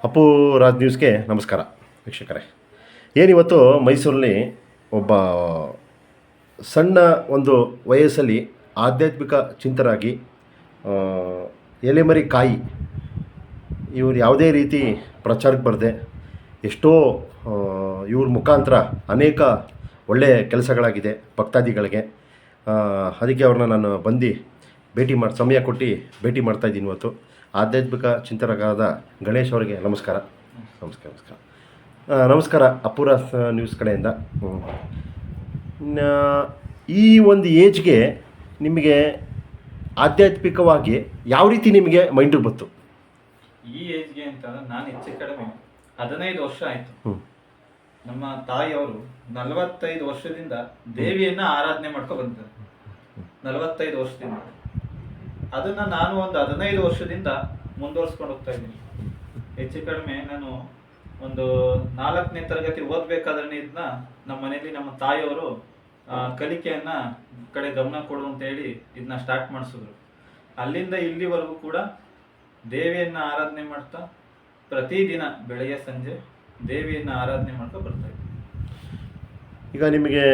ಅಪ್ಪು ರಾಜ್ ನ್ಯೂಸ್ಗೆ ನಮಸ್ಕಾರ ವೀಕ್ಷಕರೇ. ಏನಿವತ್ತು ಮೈಸೂರಲ್ಲಿ ಒಬ್ಬ ಸಣ್ಣ ಒಂದು ವಯಸ್ಸಲ್ಲಿ ಆಧ್ಯಾತ್ಮಿಕ ಚಿಂತರಾಗಿ ಎಲೆಮರಿ ಕಾಯಿ ಇವರು ಯಾವುದೇ ರೀತಿ ಪ್ರಚಾರಕ್ಕೆ ಬರದೆ ಎಷ್ಟೋ ಇವ್ರ ಮುಖಾಂತರ ಅನೇಕ ಒಳ್ಳೆಯ ಕೆಲಸಗಳಾಗಿದೆ ಭಕ್ತಾದಿಗಳಿಗೆ. ಅದಕ್ಕೆ ಅವ್ರನ್ನ ನಾನು ಬಂದು ಸಮಯ ಕೊಟ್ಟು ಭೇಟಿ ಮಾಡ್ತಾಯಿದ್ದೀನಿ. ಇವತ್ತು ಆಧ್ಯಾತ್ಮಿಕ ಚಿಂತಕರಾದ ಗಣೇಶ್ ಅವರಿಗೆ ನಮಸ್ಕಾರ. ನಮಸ್ಕಾರ ಅಪ್ಪುರ ನ್ಯೂಸ್ ಕಡೆಯಿಂದ. ಈ ಒಂದು ಏಜ್ಗೆ ನಿಮಗೆ ಆಧ್ಯಾತ್ಮಿಕವಾಗಿ ಯಾವ ರೀತಿ ನಿಮಗೆ ಮೈಂಡಿಗೆ ಬಂತು? ಈ ಏಜ್ಗೆ ಅಂತ ನಾನು ಹೆಚ್ಚು ಕಡಿಮೆ 15 ವರ್ಷ ಆಯಿತು. ನಮ್ಮ ತಾಯಿಯವರು 45 ವರ್ಷದಿಂದ ದೇವಿಯನ್ನ ಆರಾಧನೆ ಮಾಡ್ಕೊ ಬಂದಿದ್ದಾರೆ. 45 ವರ್ಷದಿಂದ ಅದನ್ನ ನಾನು ಒಂದು 15 ವರ್ಷದಿಂದ ಮುಂದುವರ್ಸ್ಕೊಂಡು ಹೋಗ್ತಾ ಇದ್ದೀನಿ. ಹೆಚ್ಚು ಕಡಿಮೆ ನಾನು ಒಂದು 4ನೇ ತರಗತಿ ಓದ್ಬೇಕಾದ್ರೆ ಇದನ್ನ ನಮ್ಮ ಮನೆಯಲ್ಲಿ ನಮ್ಮ ತಾಯಿಯವರು ಕಲಿಕೆಯನ್ನ ಕಡೆ ಗಮನ ಕೊಡು ಅಂತ ಹೇಳಿ ಇದನ್ನ ಸ್ಟಾರ್ಟ್ ಮಾಡಿಸಿದ್ರು. ಅಲ್ಲಿಂದ ಇಲ್ಲಿವರೆಗೂ ಕೂಡ ದೇವಿಯನ್ನ ಆರಾಧನೆ ಮಾಡ್ತಾ ಪ್ರತಿದಿನ ಬೆಳಗ್ಗೆ ಸಂಜೆ ದೇವಿಯನ್ನ ಆರಾಧನೆ ಮಾಡ್ತಾ ಬರ್ತಾ ಇದ್ದೀನಿ. ಈಗ ನಿಮಗೆ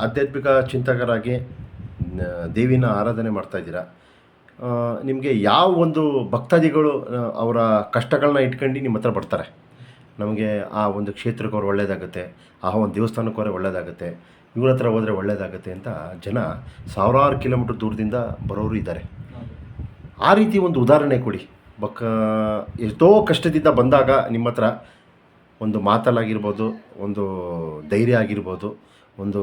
ಆಧ್ಯಾತ್ಮಿಕ ಚಿಂತಕರಾಗಿ ದೇವಿನ ಆರಾಧನೆ ಮಾಡ್ತಾ ಇದ್ದೀರಾ. ನಿಮಗೆ ಯಾವ ಒಂದು ಭಕ್ತಾದಿಗಳು ಅವರ ಕಷ್ಟಗಳನ್ನ ಇಟ್ಕೊಂಡು ನಿಮ್ಮ ಹತ್ರ ಬರ್ತಾರೆ? ನಮಗೆ ಆ ಒಂದು ಕ್ಷೇತ್ರಕ್ಕೆ ಅವ್ರು ಒಳ್ಳೆಯದಾಗುತ್ತೆ, ಆ ಒಂದು ದೇವಸ್ಥಾನಕ್ಕೆ ಹೋದ್ರೆ ಒಳ್ಳೆಯದಾಗುತ್ತೆ, ಇವ್ರ ಹತ್ರ ಹೋದರೆ ಒಳ್ಳೆಯದಾಗುತ್ತೆ ಅಂತ ಜನ ಸಾವಿರಾರು ಕಿಲೋಮೀಟ್ರ್ ದೂರದಿಂದ ಬರೋರು ಇದ್ದಾರೆ. ಆ ರೀತಿ ಒಂದು ಉದಾಹರಣೆ ಕೊಡಿ. ಎಷ್ಟೋ ಕಷ್ಟದಿಂದ ಬಂದಾಗ ನಿಮ್ಮ ಹತ್ರ ಒಂದು ಮಾತಲ್ಲಾಗಿರ್ಬೋದು, ಒಂದು ಧೈರ್ಯ ಆಗಿರ್ಬೋದು, ಒಂದು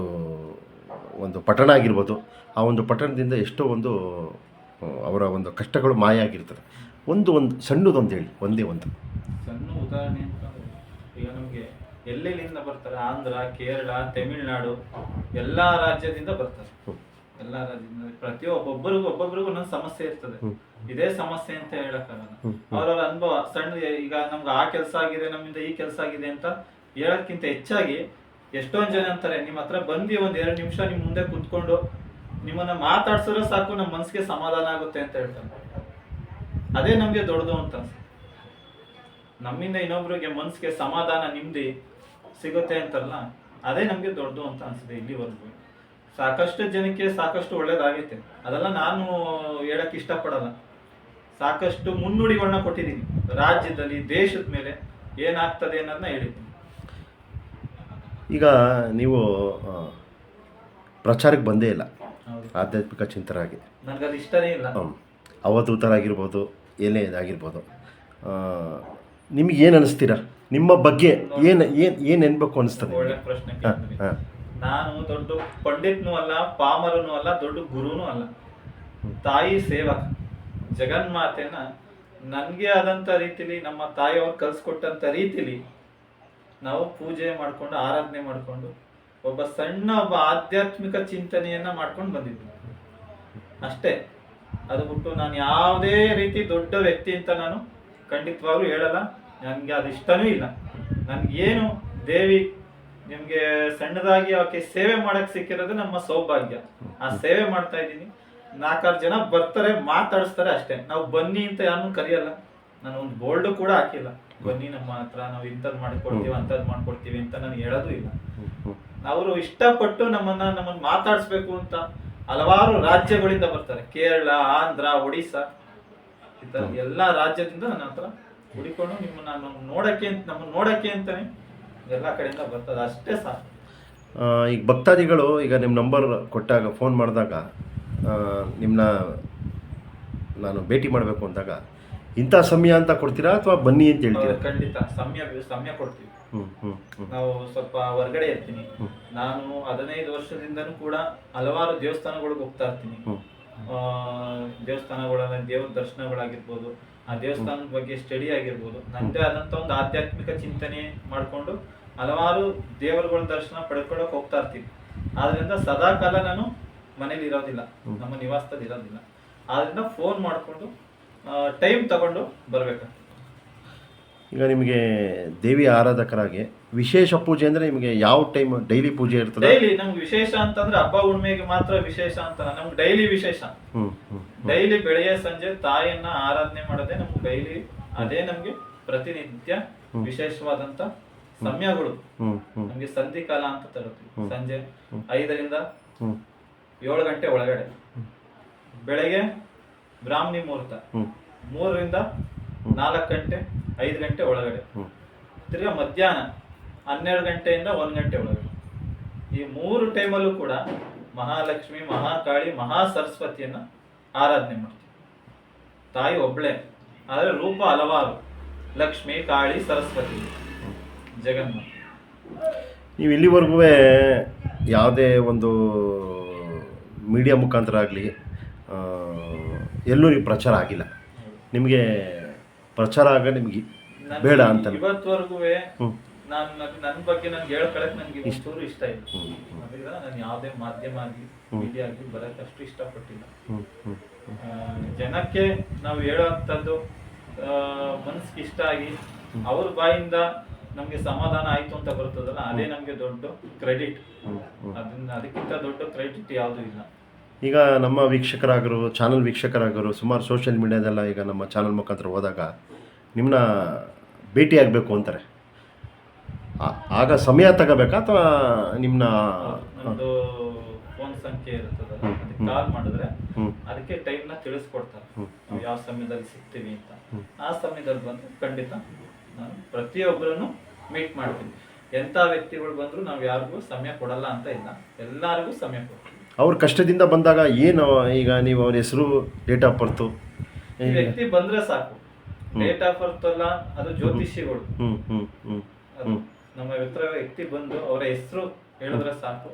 ಒಂದು ಪಠಣ ಆಗಿರ್ಬೋದು, ಆ ಒಂದು ಪಠಣದಿಂದ ಎಷ್ಟೋ ಒಂದು ಅವರ ಒಂದು ಕಷ್ಟಗಳು ಮಾಯ ಆಗಿರ್ತದೆ. ಒಂದು ಸಣ್ಣದೊಂದು ಹೇಳಿ, ಒಂದೇ ಒಂದು ಸಣ್ಣ ಉದಾಹರಣೆ ಅಂತಂದರೆ, ಈಗ ನಮಗೆ ಎಲ್ಲೆಲ್ಲಿಂದ ಬರ್ತಾರೆ, ಆಂಧ್ರ, ಕೇರಳ, ತಮಿಳುನಾಡು ಎಲ್ಲ ರಾಜ್ಯದಿಂದ ಬರ್ತಾರೆ. ಎಲ್ಲ ರಾಜ್ಯದಿಂದ ಒಬ್ಬೊಬ್ಬರಿಗೂ ಒಂದೊಂದು ಸಮಸ್ಯೆ ಇರ್ತದೆ. ಇದೇ ಸಮಸ್ಯೆ ಅಂತ ಹೇಳಕ್ಕಾಗಲ್ಲ. ಅವರವರ ಅನುಭವ ಸಣ್ಣ, ಈಗ ನಮ್ಗೆ ಆ ಕೆಲಸ ಆಗಿದೆ, ನಮ್ಮಿಂದ ಈ ಕೆಲಸ ಆಗಿದೆ ಅಂತ ಹೇಳಕ್ಕಿಂತ ಹೆಚ್ಚಾಗಿ ಎಷ್ಟೊಂದು ಜನ ಅಂತಾರೆ, ನಿಮ್ಮ ಹತ್ರ ಬಂದು ಒಂದ್ 2 ನಿಮಿಷ ನಿಮ್ ಮುಂದೆ ಕುತ್ಕೊಂಡು ನಿಮ್ಮನ್ನ ಮಾತಾಡ್ಸಿದ್ರೆ ಸಾಕು, ನಮ್ಮ ಮನಸ್ಸಿಗೆ ಸಮಾಧಾನ ಆಗುತ್ತೆ ಅಂತ ಹೇಳ್ತಾರೆ. ಅದೇ ನಮ್ಗೆ ದೊಡ್ಡದು ಅಂತ ಅನ್ಸುತ್ತೆ. ನಮ್ಮಿಂದ ಇನ್ನೊಬ್ರಿಗೆ ಮನಸ್ಸಿಗೆ ಸಮಾಧಾನ, ನೆಮ್ಮದಿ ಸಿಗುತ್ತೆ ಅಂತಲ್ಲ, ಅದೇ ನಮ್ಗೆ ದೊಡ್ಡದು ಅಂತ ಅನ್ಸುತ್ತೆ. ಇಲ್ಲಿವರೆಗೂ ಸಾಕಷ್ಟು ಜನಕ್ಕೆ ಸಾಕಷ್ಟು ಒಳ್ಳೇದಾಗೈತೆ, ಅದೆಲ್ಲ ನಾನು ಹೇಳಕ್ ಇಷ್ಟಪಡಲ್ಲ. ಸಾಕಷ್ಟು ಮುನ್ನುಡಿಗಳನ್ನ ಕೊಟ್ಟಿದ್ದೀನಿ, ರಾಜ್ಯದಲ್ಲಿ ದೇಶದ ಮೇಲೆ ಏನಾಗ್ತದೆ ಅನ್ನೋದನ್ನ ಹೇಳಿದ್ದೀನಿ. ಈಗ ನೀವು ಪ್ರಚಾರಕ್ಕೆ ಬಂದೇ ಇಲ್ಲ ಆಧ್ಯಾತ್ಮಿಕ ಚಿಂತರಾಗಿ. ನನಗದು ಇಷ್ಟನೇ ಇಲ್ಲ. ಅವಧೂತರಾಗಿರ್ಬೋದು, ಏನೇ ಇದಾಗಿರ್ಬೋದು, ನಿಮ್ಗೆ ಏನು ಅನಿಸ್ತೀರಾ? ನಿಮ್ಮ ಬಗ್ಗೆ ಏನು ಅನ್ಬೇಕು ಅನಿಸ್ತದೆ? ಒಳ್ಳೆ ಪ್ರಶ್ನೆ. ನಾನು ದೊಡ್ಡ ಪಂಡಿತ್ನೂ ಅಲ್ಲ, ಪಾಮರನೂ ಅಲ್ಲ, ದೊಡ್ಡ ಗುರುನೂ ಅಲ್ಲ. ತಾಯಿ ಸೇವಕ, ಜಗನ್ಮಾತೆನ ನನಗೆ ಆದಂಥ ರೀತಿಲಿ, ನಮ್ಮ ತಾಯಿಯವ್ರು ಕಲಿಸ್ಕೊಟ್ಟಂಥ ರೀತಿಲಿ ನಾವು ಪೂಜೆ ಮಾಡಿಕೊಂಡು ಆರಾಧನೆ ಮಾಡಿಕೊಂಡು ಒಬ್ಬ ಆಧ್ಯಾತ್ಮಿಕ ಚಿಂತನೆಯನ್ನ ಮಾಡ್ಕೊಂಡು ಬಂದಿದ್ದೀನಿ ಅಷ್ಟೇ. ಅದು ಬಿಟ್ಟು ನಾನು ಯಾವುದೇ ರೀತಿ ದೊಡ್ಡ ವ್ಯಕ್ತಿ ಅಂತ ನಾನು ಖಂಡಿತವಾಗ್ಲೂ ಹೇಳಲ್ಲ. ನನಗೆ ಅದು ಇಷ್ಟನೂ ಇಲ್ಲ. ನನ್ಗೇನು ದೇವಿ ನಿಮ್ಗೆ ಸಣ್ಣದಾಗಿ ಆಕೆ ಸೇವೆ ಮಾಡಕ್ ಸಿಕ್ಕಿರೋದು ನಮ್ಮ ಸೌಭಾಗ್ಯ. ಆ ಸೇವೆ ಮಾಡ್ತಾ ಇದ್ದೀನಿ. 4-6 ಜನ ಬರ್ತಾರೆ, ಮಾತಾಡಿಸ್ತಾರೆ ಅಷ್ಟೇ. ನಾವು ಬನ್ನಿ ಅಂತ ಯಾರನ್ನೂ ಕರೆಯಲ್ಲ. ನಾನು ಒಂದು ಬೋಲ್ಡ್ ಕೂಡ ಹಾಕಿಲ್ಲ, ಬನ್ನಿ ನಮ್ಮ ಹತ್ರ ನಾವು ಇಂಥದ್ದು ಮಾಡ್ಕೊಡ್ತೀವಿ, ಅಂಥದ್ದು ಮಾಡ್ಕೊಡ್ತೀವಿ ಅಂತ ನಾನು ಹೇಳೋದು ಇಲ್ಲ. ಅವರು ಇಷ್ಟಪಟ್ಟು ನಮ್ಮನ್ನ ಮಾತಾಡಿಸ್ಬೇಕು ಅಂತ ಹಲವಾರು ರಾಜ್ಯಗಳಿಂದ ಬರ್ತಾರೆ. ಕೇರಳ, ಆಂಧ್ರ, ಒಡಿಸ್ಸಾ, ಈ ತರ ಎಲ್ಲಾ ರಾಜ್ಯದಿಂದ ನನ್ನ ಹತ್ರ ಹುಡಿಕೊಂಡು ನಮ್ಮನ್ನ ನೋಡಕ್ಕೆ ಅಂತಾನೆ ಎಲ್ಲ ಕಡೆಯಿಂದ ಬರ್ತದೆ. ಅಷ್ಟೇ ಸಾಕು. ಈಗ ಭಕ್ತಾದಿಗಳು ಈಗ ನಿಮ್ಮ ನಂಬರ್ ಕೊಟ್ಟಾಗ, ಫೋನ್ ಮಾಡಿದಾಗ, ನಿಮ್ಮನ್ನ ನಾನು ಭೇಟಿ ಮಾಡಬೇಕು ಅಂದಾಗ ಇಂಥ ಸಮಯ ಅಂತ ಕೊಡ್ತೀರಾ ಅಥವಾ ಬನ್ನಿ ಅಂತ ಹೇಳ್ತೀರಾ? ಖಂಡಿತ ಸಮಯ ಕೊಡ್ತೀವಿ. ನಾವು ಸ್ವಲ್ಪ ಹೊರಗಡೆ ಇರ್ತೀನಿ. ನಾನು 15 ವರ್ಷದಿಂದನೂ ಕೂಡ ಹಲವಾರು ದೇವಸ್ಥಾನಗಳಿಗೆ ಹೋಗ್ತಾ ಇರ್ತೀನಿ. ದೇವಸ್ಥಾನಗಳ ದೇವ್ರ ದರ್ಶನಗಳಾಗಿರ್ಬೋದು, ಆ ದೇವಸ್ಥಾನದ ಬಗ್ಗೆ ಸ್ಟಡಿ ಆಗಿರ್ಬೋದು, ನನ್ನದೇ ಆದಂತ ಒಂದು ಆಧ್ಯಾತ್ಮಿಕ ಚಿಂತನೆ ಮಾಡಿಕೊಂಡು ಹಲವಾರು ದೇವರುಗಳ ದರ್ಶನ ಪಡ್ಕೊಳ್ಳೋಕೆ ಹೋಗ್ತಾ ಇರ್ತೀನಿ. ಆದ್ರಿಂದ ಸದಾ ಕಾಲ ನಾನು ಮನೇಲಿ ಇರೋದಿಲ್ಲ, ನಮ್ಮ ನಿವಾಸದಲ್ಲಿ ಇರೋದಿಲ್ಲ. ಆದ್ರಿಂದ ಫೋನ್ ಮಾಡಿಕೊಂಡು ಟೈಮ್ ತಗೊಂಡು ಬರ್ಬೇಕಾಗ್ತದೆ. ಈಗ ನಿಮಗೆ ದೇವಿ ಆರಾಧಕರಾಗಿ ವಿಶೇಷ ಪೂಜೆ ಅಂದರೆ ನಿಮಗೆ ಯಾವ ಟೈಮ್ ಡೈಲಿ ಪೂಜೆ ಇರ್ತದೆ? ಡೈಲಿ ನಮ್ಗೆ ವಿಶೇಷ ಅಂತಂದ್ರೆ ಹಬ್ಬ ಹುಣ್ಣಿಮೆಗೆ ಮಾತ್ರ ವಿಶೇಷ ಅಂತ ನಮ್ಗೆ ಡೈಲಿ ವಿಶೇಷ. ಡೈಲಿ ಬೆಳಗ್ಗೆ ಸಂಜೆ ತಾಯಿಯನ್ನ ಆರಾಧನೆ ಮಾಡೋದೇ ನಮ್ಗೆ ಡೈಲಿ, ಅದೇ ನಮ್ಗೆ ಪ್ರತಿನಿತ್ಯ ವಿಶೇಷವಾದಂತ ಸಮಯಗಳು ನಮಗೆ ಸಂಧಿಕಾಲ ಅಂತ ತರುತ್ತೀವಿ. ಸಂಜೆ 5ರಿಂದ 7 ಗಂಟೆ ಒಳಗಡೆ, ಬೆಳಗ್ಗೆ ಬ್ರಾಹ್ಮಿ ಮುಹೂರ್ತ 3ರಿಂದ 4 ಗಂಟೆ 5 ಗಂಟೆ ಒಳಗಡೆ, ತಿರ್ಗಾ ಮಧ್ಯಾಹ್ನ 12 ಗಂಟೆಯಿಂದ 1 ಗಂಟೆ ಒಳಗಡೆ. ಈ 3 ಟೈಮಲ್ಲೂ ಕೂಡ ಮಹಾಲಕ್ಷ್ಮಿ, ಮಹಾಕಾಳಿ, ಮಹಾ ಸರಸ್ವತಿಯನ್ನ ಆರಾಧನೆ ಮಾಡ್ತೀವಿ. ತಾಯಿ ಒಬ್ಳೆ, ಆದರೆ ರೂಪ ಹಲವಾರು: ಲಕ್ಷ್ಮಿ, ಕಾಳಿ, ಸರಸ್ವತಿ, ಜಗನ್ಮಾತೆ. ನೀವು ಇಲ್ಲಿವರೆಗೂ ಯಾವುದೇ ಒಂದು ಮೀಡಿಯಾ ಮುಖಾಂತರ ಆಗಲಿ ಎಲ್ಲೂ ನೀವು ಪ್ರಚಾರ ಆಗಿಲ್ಲ. ನಿಮಗೆ ಪ್ರಚಾರ ಆಗ ನಿಮಗೆ ಬೇಡ ಅಂತ ಇವತ್ತವರೆಗೂ ನಾನು ನನ್ನ ಬಗ್ಗೆ ನನ್ಗೆ ಹೇಳ್ಕೊಳಕ್ ನನಗೆ ಇಷ್ಟೂರು ಇಷ್ಟ ಇಲ್ಲ. ಅದರಿಂದ ನಾನು ಯಾವುದೇ ಮಾಧ್ಯಮ ಆಗಲಿ ಮೀಡಿಯಾ ಆಗಲಿ ಬರೋಕ್ಕೆ ಅಷ್ಟು ಇಷ್ಟಪಟ್ಟಿಲ್ಲ. ಜನಕ್ಕೆ ನಾವು ಹೇಳೋವಂಥದ್ದು ಮನಸ್ಸಿಗೆ ಇಷ್ಟ ಆಗಿ ಅವ್ರ ಬಾಯಿಂದ ನಮ್ಗೆ ಸಮಾಧಾನ ಆಯ್ತು ಅಂತ ಬರ್ತದಲ್ಲ, ಅದೇ ನಮ್ಗೆ ದೊಡ್ಡ ಕ್ರೆಡಿಟ್. ಅದಕ್ಕಿಂತ ದೊಡ್ಡ ಕ್ರೆಡಿಟ್ ಯಾವುದೂ ಇಲ್ಲ. ಈಗ ನಮ್ಮ ವೀಕ್ಷಕರಾಗರು, ಚಾನಲ್ ವೀಕ್ಷಕರಾಗರು ಸುಮಾರು ಸೋಷಿಯಲ್ ಮೀಡಿಯಾದೆಲ್ಲ ಈಗ ನಮ್ಮ ಚಾನಲ್ ಮುಖಾಂತರ ಹೋದಾಗ ನಿಮ್ಮನ್ನ ಭೇಟಿ ಆಗಬೇಕು ಅಂತಾರೆ. ಆಗ ಸಮಯ ತಗೋಬೇಕಾ ಅಥವಾ ನಿಮ್ಮನ್ನ ಒಂದು ಫೋನ್ ಸಂಖ್ಯೆ ಇರ್ತದಲ್ಲ, ಅದಕ್ಕೆ ಕಾಲ್ ಮಾಡಿದ್ರೆ ಅದಕ್ಕೆ ಟೈಮ್ನ ತಿಳಿಸ್ಕೊಡ್ತಾರೆ, ನಾವು ಯಾವ ಸಮಯದಲ್ಲಿ ಸಿಗ್ತೀವಿ ಅಂತ. ಆ ಸಮಯದಲ್ಲಿ ಬಂದು ಖಂಡಿತ ನಾನು ಪ್ರತಿಯೊಬ್ಬರನ್ನು ಮೀಟ್ ಮಾಡ್ತೀನಿ. ಎಂಥ ವ್ಯಕ್ತಿಗಳು ಬಂದರೂ ನಾವು ಯಾರಿಗೂ ಸಮಯ ಕೊಡಲ್ಲ ಅಂತ ಇಲ್ಲ, ಎಲ್ಲರಿಗೂ ಸಮಯ ಕೊಡ್ತೀವಿ. ಅವ್ರ ಕಷ್ಟದಿಂದ ಬಂದಾಗ ಏನು, ಈಗ ನೀವು ಅವ್ರ ಹೆಸರು, ಡೇಟ್ ಆಫ್ ಬರ್ತು, ಈ ವ್ಯಕ್ತಿ ಬಂದ್ರೆ ಸಾಕು. ಡೇಟ್ ಆಫ್ ಬರ್ತ್ ಅಲ್ಲ, ಅದು ಜ್ಯೋತಿಷಿಗಳು. ಅದು ನಮ್ಮ ಹತ್ರ ವ್ಯಕ್ತಿ ಬಂದು ಅವರ ಹೆಸರು ಹೇಳಿದ್ರೆ ಸಾಕು,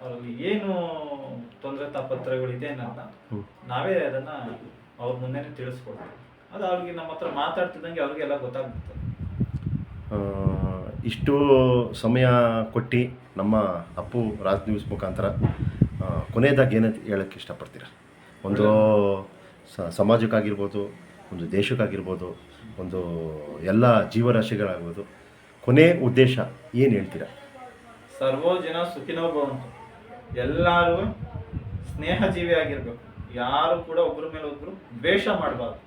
ಅವ್ರಲ್ಲಿ ಏನು ತೊಂದರೆ ತಾಪತ್ರಗಳಿದೆ ಅನ್ನೋದನ್ನ ನಾವೇ ಅದನ್ನ ಅವ್ರ ಮುಂದೆನೆ ತಿಳಿಸ್ಕೊಡ್ತೀವಿ. ಅದು ಅವ್ರಿಗೆ ನಮ್ಮ ಹತ್ರ ಮಾತಾಡ್ತಿದ್ದಂಗೆ ಅವ್ರಿಗೆಲ್ಲ ಗೊತ್ತಾಗ್ಬಿಡ್ತದೆ. ಇಷ್ಟು ಸಮಯ ಕೊಟ್ಟು ನಮ್ಮ ಅಪ್ಪು ರಾಜ್ ನ್ಯೂಸ್ ಮುಖಾಂತರ ಕೊನೆಯದಾಗಿ ಏನು ಹೇಳೋಕ್ಕೆ ಇಷ್ಟಪಡ್ತೀರಾ? ಒಂದು ಸಮಾಜಕ್ಕಾಗಿರ್ಬೋದು, ಒಂದು ದೇಶಕ್ಕಾಗಿರ್ಬೋದು, ಒಂದು ಎಲ್ಲ ಜೀವರಾಶಿಗಳಾಗ್ಬೋದು, ಕೊನೆ ಉದ್ದೇಶ ಏನು ಹೇಳ್ತೀರಾ? ಸರ್ವೋ ಜನ ಸುಖಿನೋ ಭವಂತು. ಎಲ್ಲರೂ ಸ್ನೇಹ ಜೀವಿ ಆಗಿರ್ಬೇಕು. ಯಾರು ಕೂಡ ಒಬ್ಬರ ಮೇಲೆ ಒಬ್ಬರು ದ್ವೇಷ ಮಾಡಬಾರ್ದು.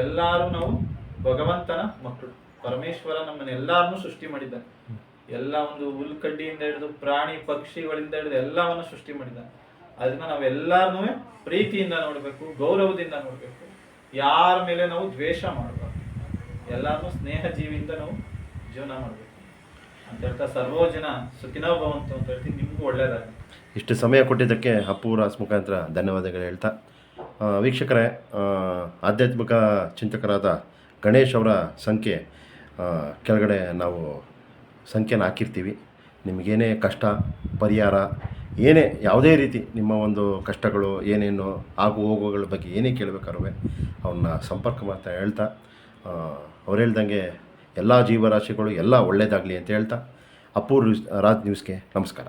ಎಲ್ಲರೂ ನಾವು ಭಗವಂತನ ಮಕ್ಕಳು. ಪರಮೇಶ್ವರ ನಮ್ಮನ್ನ ಎಲ್ಲಾರನ್ನೂ ಸೃಷ್ಟಿ ಮಾಡಿದ್ದಾನೆ. ಎಲ್ಲ ಒಂದು ಹುಲ್ಕಡ್ಡಿಯಿಂದ ಹಿಡಿದು ಪ್ರಾಣಿ ಪಕ್ಷಿಗಳಿಂದ ಹಿಡಿದು ಎಲ್ಲವನ್ನು ಸೃಷ್ಟಿ ಮಾಡಿದ್ದಾನೆ. ಅದನ್ನ ನಾವೆಲ್ಲರನ್ನೂ ಪ್ರೀತಿಯಿಂದ ನೋಡಬೇಕು, ಗೌರವದಿಂದ ನೋಡಬೇಕು. ಯಾರ ಮೇಲೆ ನಾವು ದ್ವೇಷ ಮಾಡಬಾರ್ದು. ಎಲ್ಲಾರನ್ನೂ ಸ್ನೇಹ ಜೀವಿಯಿಂದ ನಾವು ಜೀವನ ಮಾಡಬೇಕು ಅಂತ ಹೇಳ್ತಾ ಸರ್ವೋ ಜನ ಸುಖಿನೋ ಭವಂತು ಅಂತ ಹೇಳ್ತೀನಿ. ನಿಮಗೂ ಒಳ್ಳೆಯದಾಗಲಿ. ಇಷ್ಟು ಸಮಯ ಕೊಟ್ಟಿದ್ದಕ್ಕೆ ಅಪ್ಪು ರಾಜ್ ಮುಖಾಂತರ ಧನ್ಯವಾದಗಳು ಹೇಳ್ತಾ, ವೀಕ್ಷಕರೇ, ಆಧ್ಯಾತ್ಮಿಕ ಚಿಂತಕರಾದ ಗಣೇಶ್ ಅವರ ಸಂಖ್ಯೆ ಕೆಳಗಡೆ ನಾವು ಸಂಖ್ಯೆನ ಹಾಕಿರ್ತೀವಿ. ನಿಮಗೇನೇ ಕಷ್ಟ, ಪರಿಹಾರ, ಏನೇ ಯಾವುದೇ ರೀತಿ ನಿಮ್ಮ ಒಂದು ಕಷ್ಟಗಳು ಏನೇನು ಆಗು ಹೋಗುಗಳ ಬಗ್ಗೆ ಏನೇ ಕೇಳಬೇಕಾದ್ರೆ ಅವನ್ನ ಸಂಪರ್ಕ ಮಾಡ್ತಾ ಹೇಳ್ತಾ, ಅವ್ರು ಹೇಳ್ದಂಗೆ ಎಲ್ಲ ಜೀವರಾಶಿಗಳು ಎಲ್ಲ ಒಳ್ಳೆಯದಾಗಲಿ ಅಂತ ಹೇಳ್ತಾ, ಅಪ್ಪು ರಾಜ್ ನ್ಯೂಸ್ಗೆ ನಮಸ್ಕಾರ.